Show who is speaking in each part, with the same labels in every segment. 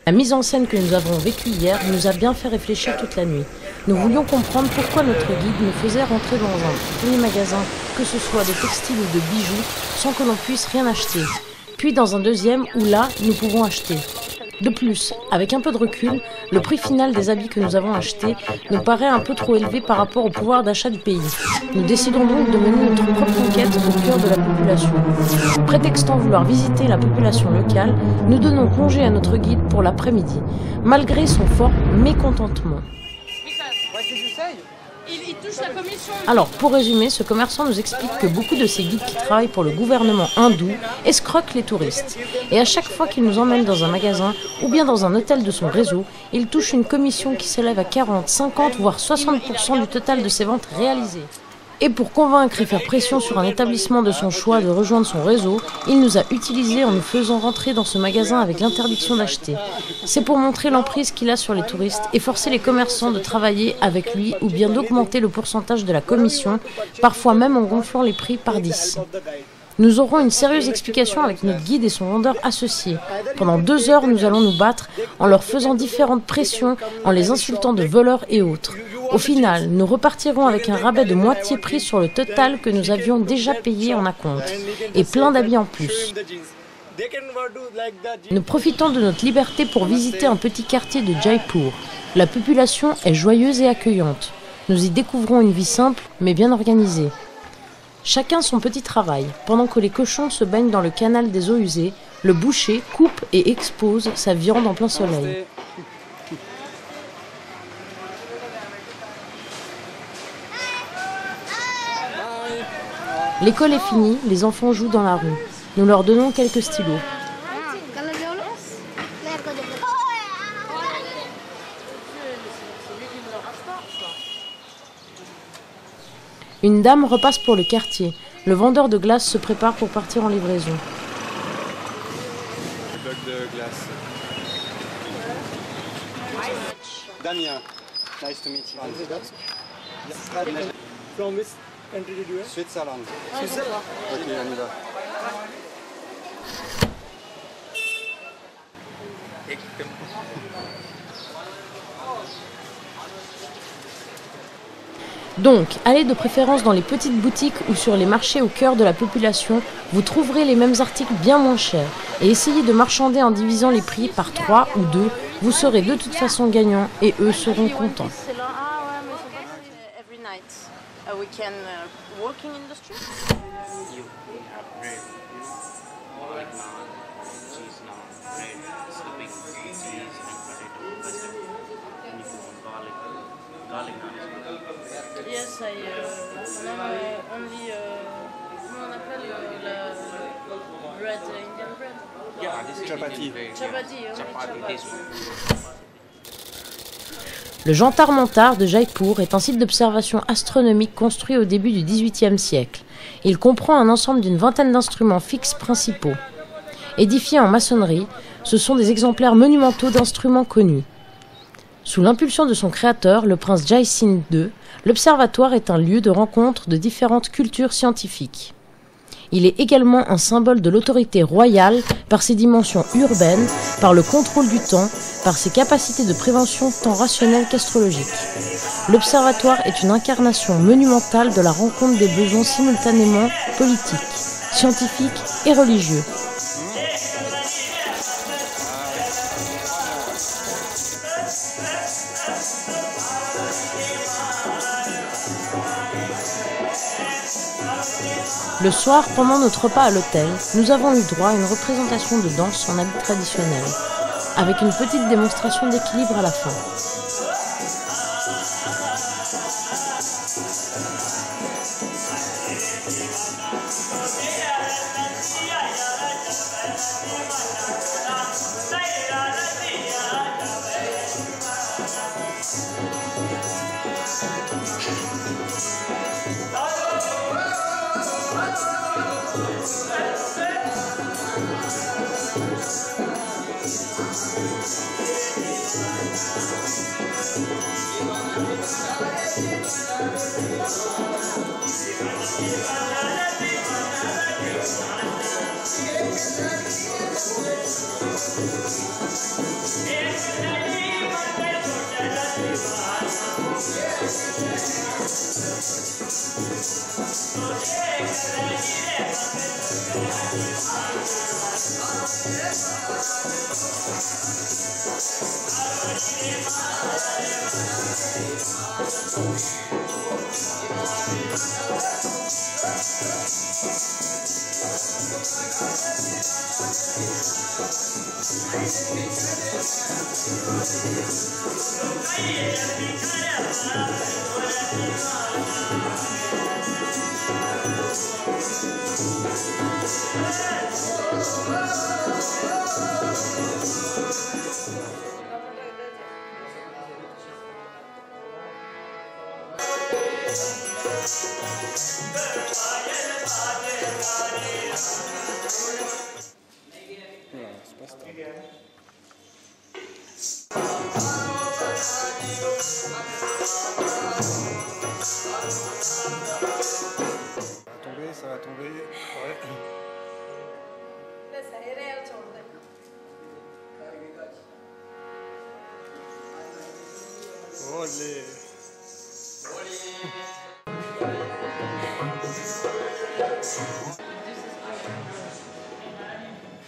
Speaker 1: La mise en scène que nous avons vécue hier nous a bien fait réfléchir toute la nuit. Nous voulions comprendre pourquoi notre guide nous faisait rentrer dans un premier magasin, que ce soit de textiles ou de bijoux, sans que l'on puisse rien acheter. Puis dans un deuxième où là, nous pouvons acheter. De plus, avec un peu de recul, le prix final des habits que nous avons achetés nous paraît un peu trop élevé par rapport au pouvoir d'achat du pays. Nous décidons donc de mener notre propre enquête au cœur de la population. Prétextant vouloir visiter la population locale, nous donnons congé à notre guide pour l'après-midi, malgré son fort mécontentement.
Speaker 2: Il touche la commission.
Speaker 1: Alors, pour résumer, ce commerçant nous explique que beaucoup de ces guides qui travaillent pour le gouvernement hindou escroquent les touristes. Et à chaque fois qu'il nous emmène dans un magasin ou bien dans un hôtel de son réseau, il touche une commission qui s'élève à 40, 50 voire 60% du total de ses ventes réalisées. Et pour convaincre et faire pression sur un établissement de son choix de rejoindre son réseau, il nous a utilisés en nous faisant rentrer dans ce magasin avec l'interdiction d'acheter. C'est pour montrer l'emprise qu'il a sur les touristes et forcer les commerçants de travailler avec lui ou bien d'augmenter le pourcentage de la commission, parfois même en gonflant les prix par 10. Nous aurons une sérieuse explication avec notre guide et son vendeur associé. Pendant 2 heures, nous allons nous battre en leur faisant différentes pressions, en les insultant de voleurs et autres. Au final, nous repartirons avec un rabais de moitié prix sur le total que nous avions déjà payé en acompte, et plein d'habits en plus. Nous profitons de notre liberté pour visiter un petit quartier de Jaipur. La population est joyeuse et accueillante. Nous y découvrons une vie simple, mais bien organisée. Chacun son petit travail. Pendant que les cochons se baignent dans le canal des eaux usées, le boucher coupe et expose sa viande en plein soleil. L'école est finie, les enfants jouent dans la rue. Nous leur donnons quelques stylos. Une dame repasse pour le quartier. Le vendeur de glace se prépare pour partir en livraison.
Speaker 3: Bloc de glace. Damien, nice to meet you.
Speaker 4: From which country did you have?
Speaker 3: Switzerland.
Speaker 4: Switzerland.
Speaker 3: Ok, on y va.
Speaker 1: Donc, allez de préférence dans les petites boutiques ou sur les marchés au cœur de la population, vous trouverez les mêmes articles bien moins chers. Et essayez de marchander en divisant les prix par 3 ou 2, vous serez de toute façon gagnant et eux seront contents.
Speaker 2: Yes, I only comment on appelle la bread, Indian bread.
Speaker 3: Yeah, this is chapati.
Speaker 2: Chapati, only chapati.
Speaker 1: Le Jantar Mantar de Jaipur est un site d'observation astronomique construit au début du XVIIIe siècle. Il comprend un ensemble d'une vingtaine d'instruments fixes principaux. Édifiés en maçonnerie, ce sont des exemplaires monumentaux d'instruments connus. Sous l'impulsion de son créateur, le prince Jai Singh II, l'observatoire est un lieu de rencontre de différentes cultures scientifiques. Il est également un symbole de l'autorité royale par ses dimensions urbaines, par le contrôle du temps, par ses capacités de prévention tant rationnelles qu'astrologiques. L'observatoire est une incarnation monumentale de la rencontre des besoins simultanément politiques, scientifiques et religieux. Le soir, pendant notre repas à l'hôtel, nous avons eu droit à une représentation de danse en habit traditionnel, avec une petite démonstration d'équilibre à la fin.
Speaker 3: c'est pas stable. Ça va tomber. Ouais. Olé.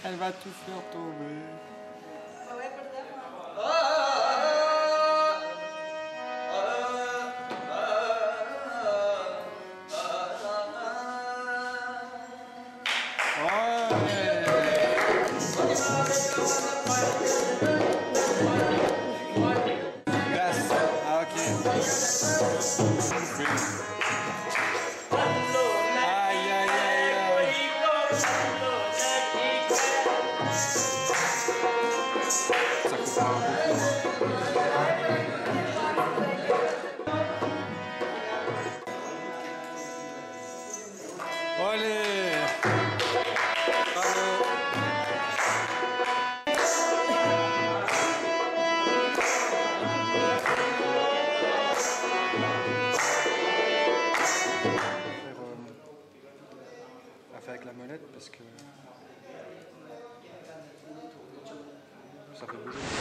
Speaker 3: Elle va tout faire tomber. Ah, ok. Aïe, aïe, aïe, aïe. Ça coupera beaucoup. Allez. Bravo. À faire avec la molette parce que ça fait bouger.